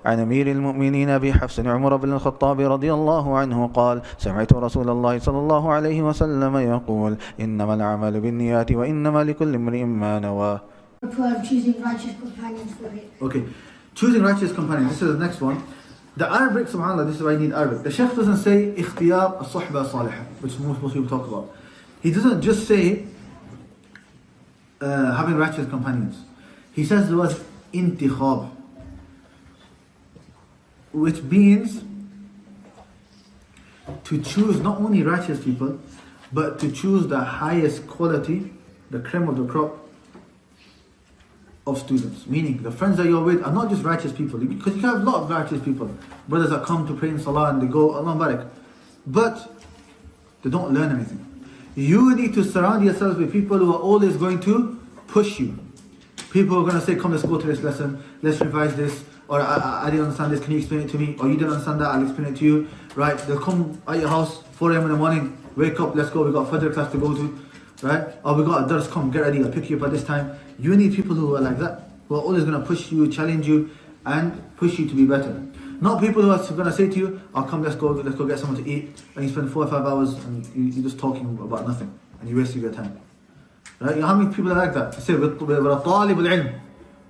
عن أمير المؤمنين أبي حفص عمر بن الخطاب رضي الله عنه قال سمعت رسول الله صلى الله عليه وسلم يقول إنما الأعمال بالنيات وإنما لكل امرئ ما نوى. Choosing righteous companions for it. Okay, choosing righteous companions. This is the next one. The Arabic, subhanAllah, this is why I need Arabic. The Shaykh doesn't say ikhtiyar as-suhba as-salihah, which most people talk about. He doesn't just say having righteous companions. He says the word intikhab, which means to choose not only righteous people, but to choose the highest quality, the cream of the crop of students. Meaning the friends that you're with are not just righteous people, because you can have a lot of righteous people, brothers that come to pray in salah and they go Allah barak, but they don't learn anything. You need to surround yourselves with people who are always going to push you. People who are going to say, come, let's go to this lesson, let's revise this, or I didn't understand this, can you explain it to me? Or you didn't understand that, I'll explain it to you. Right? They'll come at your house 4 a.m. in the morning, wake up, let's go, we got Fajr class to go to. Right? Or we got a dars, come, get ready, I'll pick you up at this time. You need people who are like that, who are always going to push you, challenge you, and push you to be better. Not people who are going to say to you, oh come, let's go get something to eat, and you spend 4 or 5 hours and you're just talking about nothing, and you're wasting your time. Right? You know how many people are like that? They say, we're طالب العلم,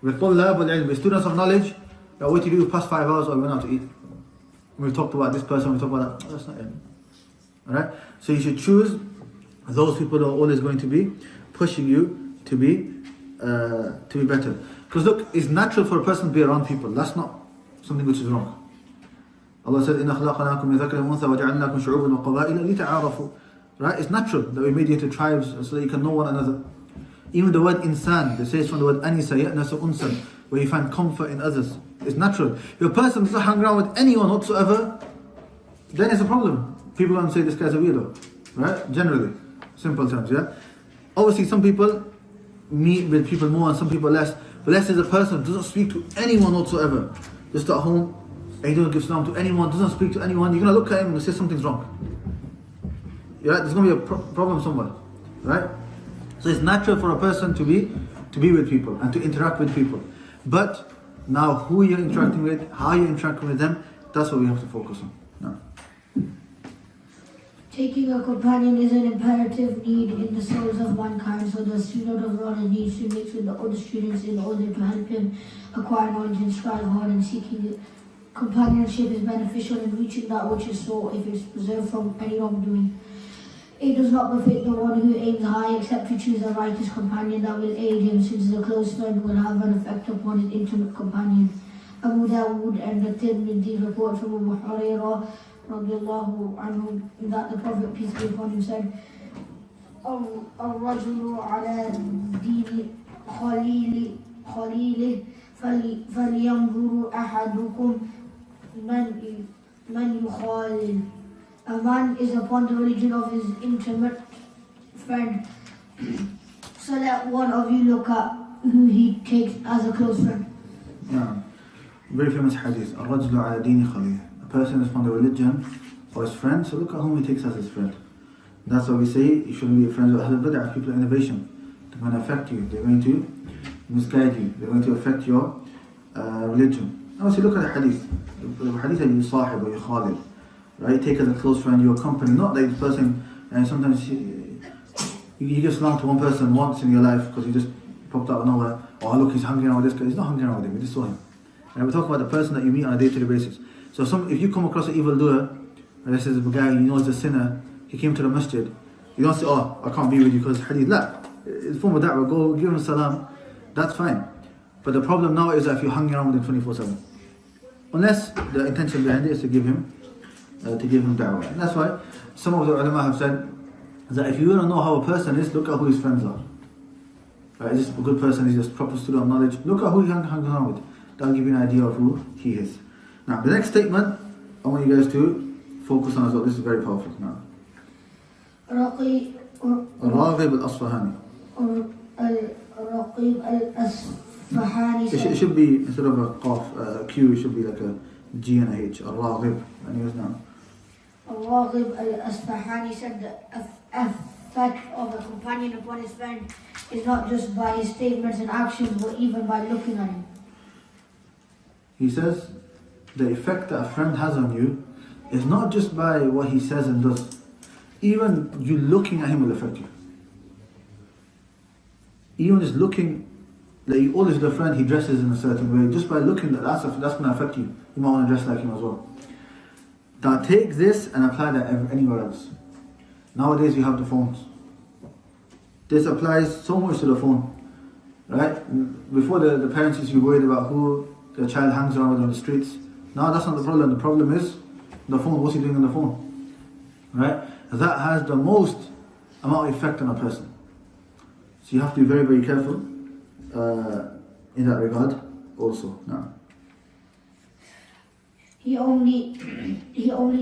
we're طلاب العلم, we're students of knowledge. What you do past 5 hours, or we went out to eat. We talked about this person, we talked about that. That's not it. Alright? So you should choose those people who are always going to be pushing you to be better. Because look, it's natural for a person to be around people. That's not something which is wrong. Allah said, إِنَّا خَلَقْنَاكُمْ مِنْ ذَكَرٍ وَأُنْثَى وَجَعَلْنَاكُمْ شُعُوبًا وَقَبَائِلَ لِتَعَارَفُوا. Right? It's natural that we made you into tribes so that you can know one another. Even the word insan, they say it's from the word anisa, ya'nasa unsan, where you find comfort in others. It's natural. If a person doesn't hang around with anyone whatsoever, then it's a problem. People don't say this guy's a weirdo. Right? Generally. Simple terms, yeah? Obviously some people meet with people more and some people less. But less is a person who doesn't speak to anyone whatsoever. Just at home, and he doesn't give salam to anyone, doesn't speak to anyone. You're going to look at him and say something's wrong. Yeah? There's going to be a problem somewhere. Right? So it's natural for a person to be with people and to interact with people. But now who you're interacting with, how you're interacting with them, that's what we have to focus on. No. Taking a companion is an imperative need in the souls of mankind, so the student of knowledge needs to mix with the other students in order to help him acquire knowledge and strive hard in seeking it. Companionship is beneficial in reaching that which is sought if it's preserved from any wrongdoing. It does not befit the one who aims high except to choose a righteous companion that will aid him, since the close friend will have an effect upon his intimate companion. Abu Dawood and the Tirmidhi report from Abu Hurairah radiallahu anhu that the Prophet, peace be upon him, said, الرجل على دين خليله فلينظر أحدكم من يخالل. A man is upon the religion of his intimate friend, so let one of you look at who he takes as a close friend. Yeah. Very famous hadith. الرجل على دين خليله. A person is upon the religion of his friend, so look at whom he takes as his friend. That's why we say you shouldn't be friends with Ahlul Bid'ah, people of innovation. They're going to affect you, they're going to misguide you, they're going to affect your religion. Now, so look at the hadith. The hadith that you sahib or you khalil. Right? Take as a close friend your company. Not like this person, and sometimes you just belong to one person once in your life because he just popped out of nowhere. Oh look, he's hanging around with this guy. He's not hanging around with him, we just saw him. And we're talking about the person that you meet on a day-to-day basis. So if you come across an evildoer, and this is a guy you know is a sinner, he came to the masjid, you don't say, oh, I can't be with you because hadith. La, it's form of da'wah, go give him salam, that's fine. But the problem now is that if you're hanging around with him 24/7. Unless the intention behind it is to give him da'wah. And that's why some of the ulama have said that if you want to know how a person is, look at who his friends are. Right? Is this a good person? Is he just a proper student of knowledge? Look at who he hangs around with. That'll give you an idea of who he is. Now, the next statement I want you guys to focus on as well. This is very powerful. Now, الرقيب الأصفهاني. الرقيب الأصفهاني. It should be, instead of a qaf, Q, it should be like a G and a H. الراغب. Anyways, now. الراغب الأصفهاني said the effect of a companion upon his friend is not just by his statements and actions, but even by looking at him. He says the effect that a friend has on you is not just by what he says and does. Even you looking at him will affect you. Even just looking, like you always the friend, he dresses in a certain way. Just by looking, that's going to affect you. You might want to dress like him as well. Now take this and apply that anywhere else. Nowadays we have the phones. This applies so much to the phone, right? Before the parents used to be worried about who the child hangs around with on the streets. Now that's not the problem. The problem is the phone. What's he doing on the phone, right? That has the most amount of effect on a person. So you have to be very, very careful in that regard also. Now, he only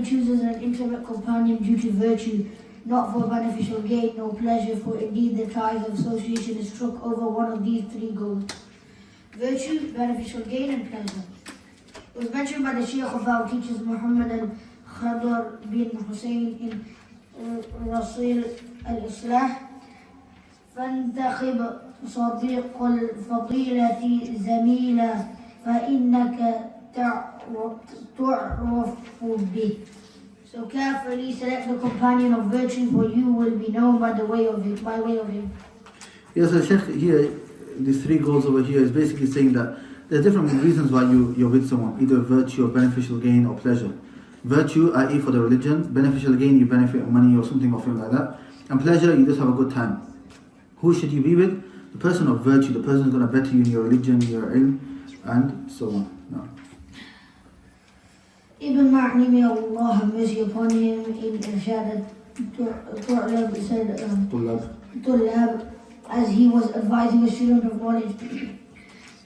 chooses an intimate companion due to virtue, not for beneficial gain nor pleasure, for indeed the ties of association is struck over one of these three goals: virtue, beneficial gain, and pleasure. It was mentioned by the Shaykh of our teachers, Muhammad al-Khadr bin Hussein in Rasil al-Islah, فانتخب صديق الفضيلة زميلا فإنك تعرف به. So carefully select the companion of virtue, for you will be known by way of him. Yes, so Sheikh here, these three goals over here is basically saying that there are different reasons why you're with someone, either virtue or beneficial gain or pleasure. Virtue, i.e. for the religion; beneficial gain, you benefit money or something or something like that; and pleasure, you just have a good time. Who should you be with? The person of virtue, the person who's going to better you in your religion, your ilm, and so on. No. Ibn Ma'ni, may Allah have mercy upon him, in Irshad al-Tu'lab said, Tullab, as he was advising a student of knowledge,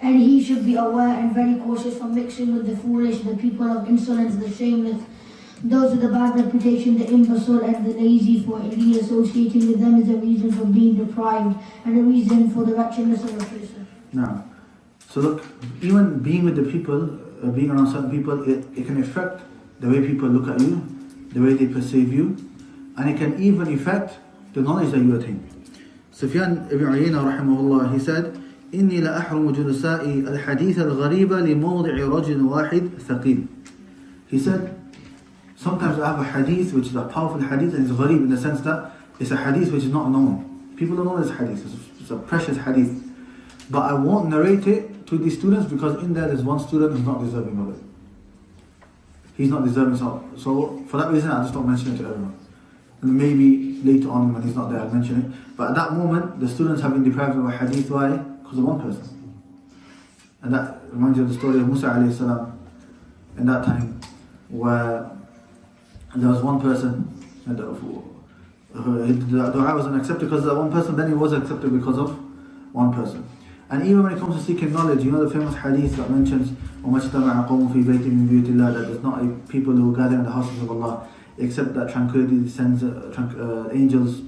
and he should be aware and very cautious from mixing with the foolish, the people of insolence, the shameless, those with a bad reputation, the imbecile and the lazy, for indeed associating with them is a reason for being deprived and a reason for the wretchedness of a person. Now, so look, even being with the people, being around certain people, it can affect the way people look at you, the way they perceive you, and it can even affect the knowledge that you attain. Sufyan ibn Uyayna rahimahullah, he said, إني لأحرم جلسائي الحديث الغريب لموضع رجل واحد ثقيل. He said, sometimes I have a hadith which is a powerful hadith and it's gharib in the sense that it's a hadith which is not known. People don't know this hadith, it's a precious hadith. But I won't narrate it to these students because in there's one student who's not deserving of it. He's not deserving, so for that reason I just don't mention it to everyone. And maybe later on when he's not there I'll mention it. But at that moment the students have been deprived of a hadith. Why? Because of one person. And that reminds you of the story of Musa alayhi salam in that time, where there was one person and the dua wasn't accepted because of that one person, then it was accepted because of one person. And even when it comes to seeking knowledge, you know the famous hadith that mentions وَمَجْتَمَعَ قَوْمٌ فِي بَيْتٍ مِّن بُيُوتِ اللَّهِ, that there's not a people who gather in the houses of Allah except that tranquility descends, angels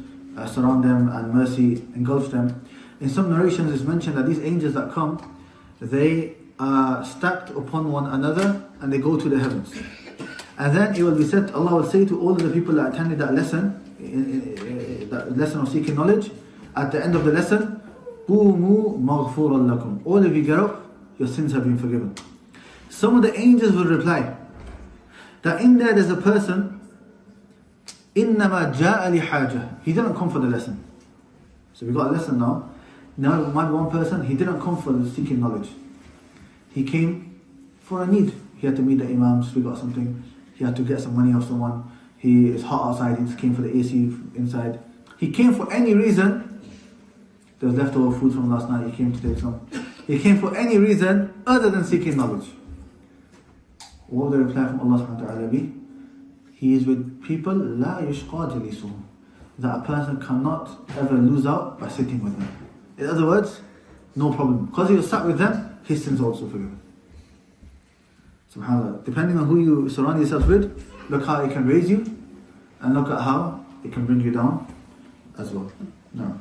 surround them and mercy engulfs them. In some narrations it's mentioned that these angels that come, they are stacked upon one another and they go to the heavens. And then it will be said, Allah will say to all of the people that attended that lesson, that lesson of seeking knowledge, at the end of the lesson, قُومُوا مَغْفُورًا لَكُمْ, all of you get up, your sins have been forgiven. Some of the angels will reply that in there's a person, إِنَّمَا جَاءَ لِحَاجَةٍ, he didn't come for the lesson. So we got a lesson now. Now it might be one person, he didn't come for the seeking knowledge. He came for a need. He had to meet the imams, we got something. He had to get some money off someone. He is hot outside, he just came for the AC inside. He came for any reason. There was leftover food from last night, he came to take some. He came for any reason other than seeking knowledge. What will the reply from Allah subhanahu wa ta'ala be? He is with people, لا يشقى جليسهم, that a person cannot ever lose out by sitting with them. In other words, no problem. Because he was sat with them, his sins are also forgiven. SubhanAllah. Depending on who you surround yourself with, look how it can raise you, and look at how it can bring you down as well. No.